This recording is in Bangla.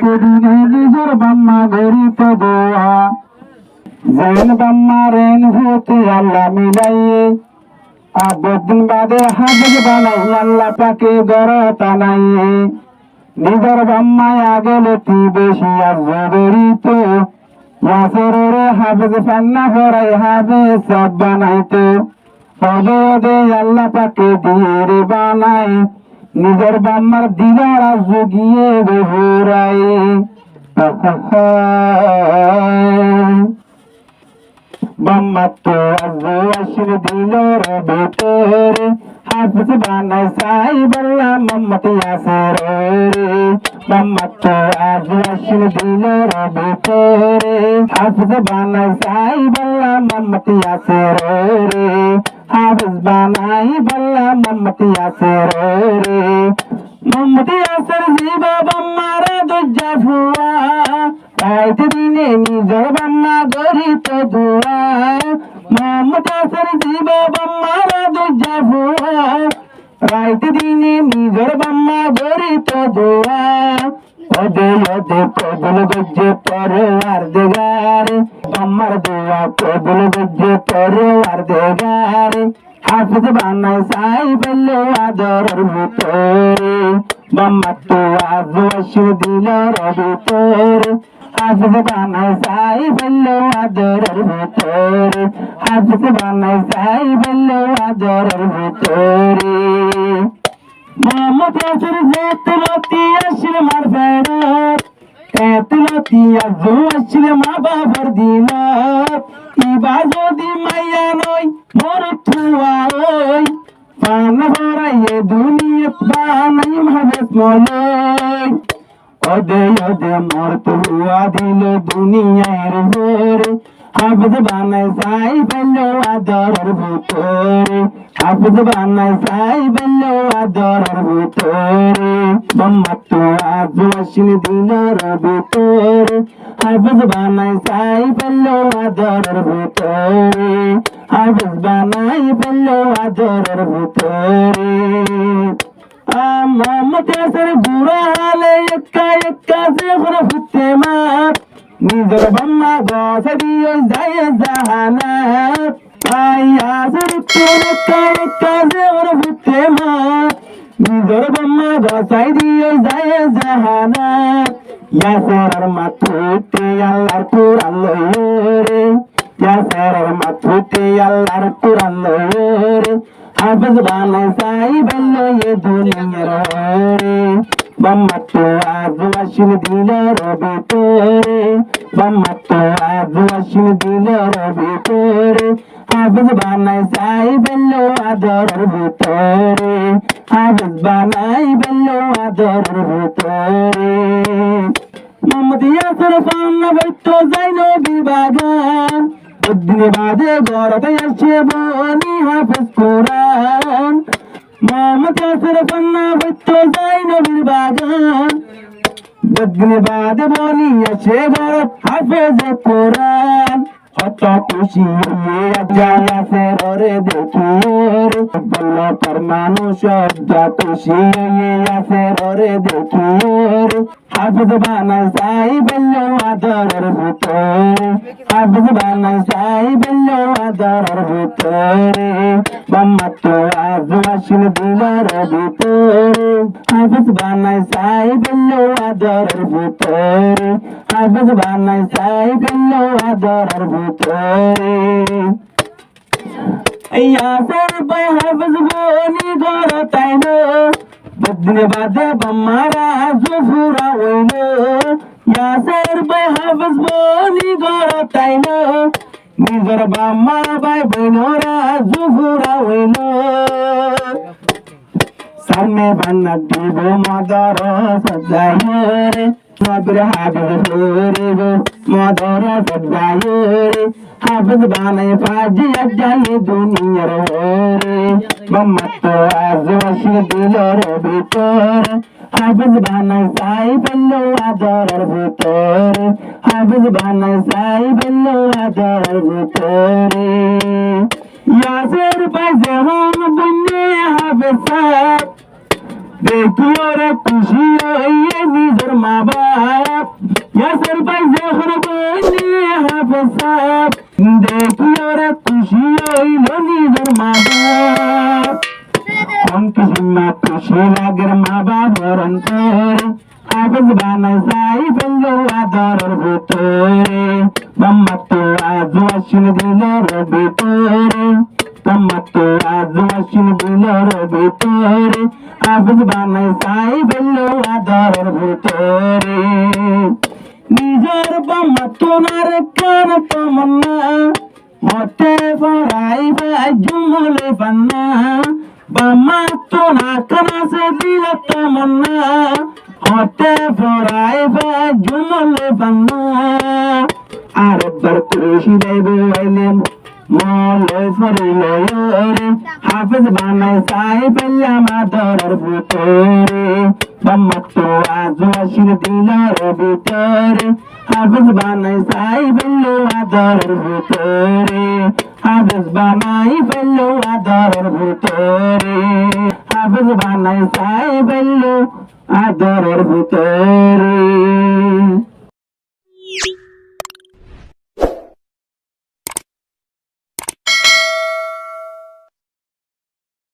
সেদিনে নিজের বাম্মা গরিত দোয়া জেন বাম্মা রেন হতে আল্লাহ মিলাইয়ে আবদিন বাদে হাফেজ বানাই আল্লাহ পাকে গড়তা নাইয়ে নিজের বাম্মায় আগেলে তি বেশি গরিত ইয়াসেরে হাফেজ পান্না ভরাই হাফেজ সব বানাইতো পদে ওদে আল্লাহ পাকে দিয়ে রে বানাই নিজের বাম্মার দিলার জুগিয়ে বেহুরাই বাম্মা তো আসির দিলর ভিতরে হাফেজ বানাই সাই বল্লা মোহাম্মদ ইয়াসির রে বাম্মা তো আসির দিলর ভিতরে হাফেজ বানাই সাই বল্লা মোহাম্মদ ইয়াসির রে হাফেজ বানাই বল্লা মোহাম্মদ ইয়াসির রে মোহাম্মদ ইয়াসির জিবা বাম্মার দজ্জা ফুয়া রাইত দিনে নিজের বাম্মা গরিত দোয়া মোহাম্মদ ইয়াসির জিবা বাম্মার দজ্জা ফুয়া রাইত দিনে নিজের বাম্মা গরিত দোয়া ওদে ওদে কবুল গজ্জে পরওয়ার দেগার বাম্মার দোয়া কবুল গজ্জে পরওয়ার দেগার হাফেজ বানাই সাই বল্লো আদরের ভিতরে বাম্মা তো আজ আসির দিলর ভিতরে হাফেজ বানাই সাই বল্লো আদরের ভিতরে হাফেজ বানাই সাই বল্লো আদরের ভিতরে মোহাম্মদ ইয়াসির জেতলতি আসির মার ফেরত এতলতি আজ আসির মা বাবার দিলত ইবা যদি মাইয়া নই মোর থুয়া ওই পান ভরাইয়ে দুনিয়াত বানাই হাফেজ মলই ওদে ওদে মোর থুয়া দিল দুনিয়ার ভরে হাফেজ বানাই সাই বল্লো আদরের ভিতরে হাফেজ বানাই সাই বল্লো আদরের ভিতরে বাম্মা তো আজ আসির দিলর ভিতরে হাফেজ বানাই সাই বল্লো আদরের ভিতরে হাফেজ বানাই বল্লো আদরের ভিতরে মোহাম্মদ ইয়াসির বুড়া হালে একা একা জেহরা ফুটে মার নিজের বাম্মা গসা দিও যায় জাহানাত ইয়াসির তোর একা একা জেহরা ফুটে মার নিজের বাম্মা গসাই দিও যায় জাহানাত ইয়াসির মাথুতে আল্লাহর কুরআন লয়ে ইয়াসির মাথুতে আল্লাহর কুরআন লয়ে হাফেজ বানাই সাই বল্লো এ দুনিয়ার রে বাম্মা তো আজ আসির দিলর ভিতরে বাম্মা তো আজ আসির দিলর ভিতরে হাফেজ বানাই সাই বল্লো আদরের ভিতরে হাফেজ বানাই বল্লো আদরের ভিতরে মোহাম্মদ ইয়াসির পান্না বইতো যাই নবীর বাগান দিনে বাদে গড়তে আসছে বনি হাফেজ কোরআন মোহাম্মদ ইয়াসির পান্না বইতো যাই নবীর বাগান দিনে বাদে বনি আসছে গড়ত হাফেজ কোরআন কত খুশি হয়ে যায় ইয়াসির রে দেখিয়ে বল্লো পর মানুষ খুশি হয়ে ইয়াসির রে দেখিয়ে হাফেজ বানাই সাই বল্লো আদরের ভিতরে হাফেজ বানাই সাই বল্লো আদরের ভিতরে বাম্মা তো আজ আসির দিলর ভিতরে হাফেজ বানাই সাই বল্লো আদরের ভিতরে হাফেজ বানাই সাই বল্লো আদরের ভিতরে ইয়াসির ভাই হাফেজ বনি গড়তাইলো দিনে বাদে বাম্মারা জুফুরা হইলো ইয়াসির ভাই হাফেজ বনি গড়তাইলো নিজের বাম্মা ভাই বোনরা জুফুরা হইলো সামনে বান্না দিব মাদার সজাইয়ে রে নবীর হাবিব রে গো মাদার সজাইয়ে রে হাফেজ বানাই ফাজিয়া যায় দুনিয়ার রে বাম্মা তো আজ আসির দিলর ভিতরে হাফেজ বানাই সাই বল্লো আদরের ভিতরে হাফেজ বানাই সাই বল্লো আদরের ভিতরে ইয়াসির ভাই যেমন বন্যে হাফেজ সাহেব देखियो रे खुशी होइए निजर माँ बाप জন্মা খুশি লাগের মা বাবার অন্তরে হাফেজ বানাই সাই ফেললো আদরের ভিতরে বাম্মা তো আজ ওয়াসিন দিল রে ভিতরে বাম্মা তো আজ ওয়াসিন দিল রে ভিতরে হাফেজ বানাই সাই ফেললো আদরের ভিতরে নিজের বাম্মা তোনার কান তমন্না হতে ফরাই জুমলে পান্না বাম্মা তোনা কানা সে দিল তমন্না হতে ফরাই জুমলে পান্না আরেকবার খুশি দেব আইলে মলে ফরিলে রে হাফেজ বানাই সাই পেলাম আদরের ভিতরে বাম্মা তো আজ ওয়াসিন দিল রে ভিতরে হাফেজ বানাই সাই পেলো আদরের ভিতরে হাফেজ বানাই পেলো আদরের ভিতরে হাফেজ বানাই সাই পেলো আদরের ভিতরে